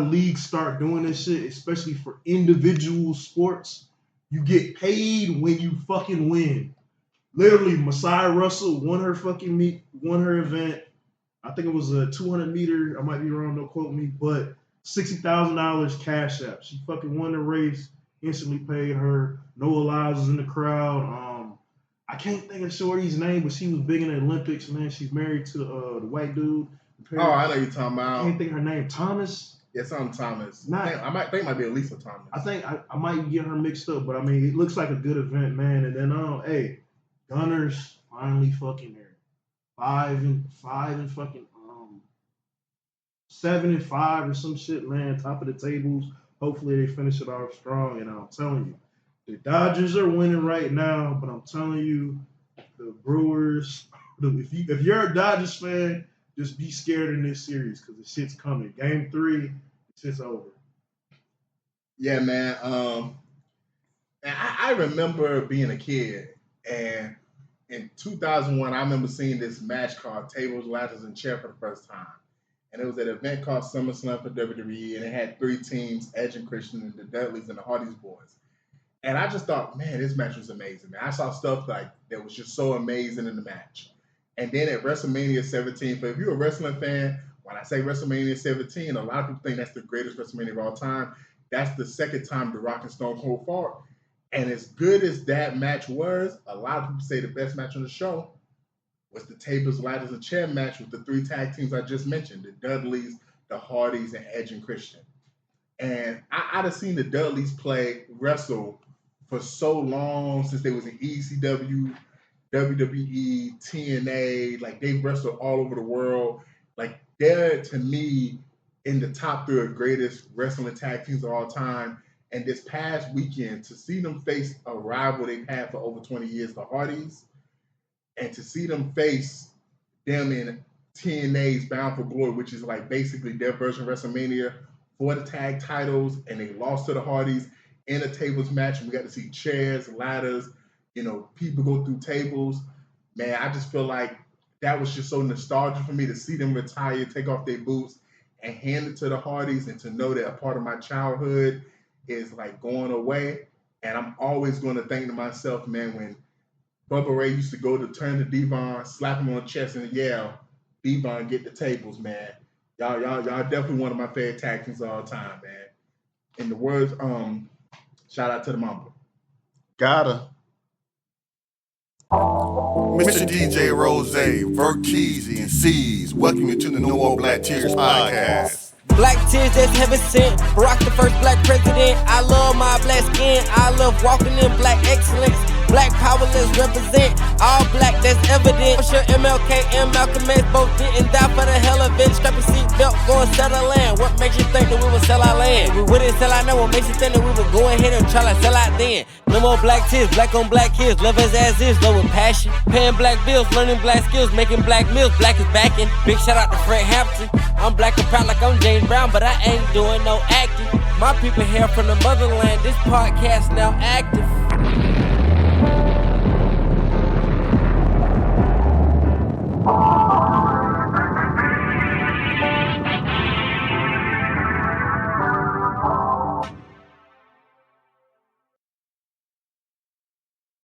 [SPEAKER 4] of leagues start doing this shit, especially for individual sports. You get paid when you fucking win. Literally, Messiah Russell won her event. I think it was a 200 meter. I might be wrong, don't quote me, but $60,000 cash app. She fucking won the race, instantly paid her. Noah Lyles was in the crowd. I can't think of Shorty's name, but she was big in the Olympics, man. She's married to the white dude.
[SPEAKER 3] Oh, I know you're talking about.
[SPEAKER 4] I can't think of her name. Thomas?
[SPEAKER 3] Yeah, something Thomas. I think it might be Elisa Thomas.
[SPEAKER 4] I think I might get her mixed up, but I mean, it looks like a good event, man. And then, hey, Gunners finally fucking there. 5 and fucking 7 and 5 or some shit, man. Top of the tables. Hopefully they finish it off strong. And I'm telling you, the Dodgers are winning right now, but I'm telling you, the Brewers. If you're a Dodgers fan, just be scared in this series because the shit's coming. Game 3, the shit's over.
[SPEAKER 3] Yeah, man. I remember being a kid, and in 2001, I remember seeing this match called Tables, Ladders, and Chair for the first time. And it was at an event called SummerSlam for WWE, and it had 3 teams, Edge and Christian, and the Dudleys and the Hardys boys. And I just thought, man, this match was amazing, man. I saw stuff like that was just so amazing in the match. And then at WrestleMania 17, but if you're a wrestling fan, when I say WrestleMania 17, a lot of people think that's the greatest WrestleMania of all time. That's the second time The Rock and Stone Cold fought. And as good as that match was, a lot of people say the best match on the show was the Tables, Ladders, and Chair match with the 3 tag teams I just mentioned, the Dudleys, the Hardys, and Edge and Christian. And I'd have seen the Dudleys wrestle for so long since they was in ECW, WWE, TNA, like they wrestled all over the world. Like they're, to me, in the top 3 of greatest wrestling tag teams of all time. And this past weekend, to see them face a rival they've had for over 20 years, the Hardys, and to see them face them in TNA's Bound for Glory, which is like basically their version of WrestleMania, for the tag titles, and they lost to the Hardys in a tables match, and we got to see chairs, ladders, people go through tables. Man, I just feel like that was just so nostalgic for me to see them retire, take off their boots, and hand it to the Hardys, and to know that a part of my childhood is like going away. And I'm always going to think to myself, man, when Bubba Ray used to go to turn to Devon, slap him on the chest and yell, Devon, get the tables, man. Y'all definitely one of my favorite tag teams of all time, man. In the words, shout out to the Mamba.
[SPEAKER 1] Gotta.
[SPEAKER 5] Mr. DJ Rose, Vertizi, and C's, welcome you to the No More Black Tears podcast.
[SPEAKER 2] Black tears that's heaven sent. Barack the first black president. I love my black skin. I love walking in black excellence. Black power, let's represent. All black, that's evident. For sure, MLK and Malcolm X both didn't die for the hell of it. Strap your seatbelt, go and sell our land. What makes you think that we would sell our land? We wouldn't sell our land. What makes you think that we would go ahead and try to sell out then? No more black tears, black on black kids. Love us as is, love with passion. Paying black bills, learning black skills, making black meals. Black is backing. Big shout out to Fred Hampton. I'm black and proud like I'm James Brown, but I ain't doing no acting. My people here from the motherland. This podcast now active.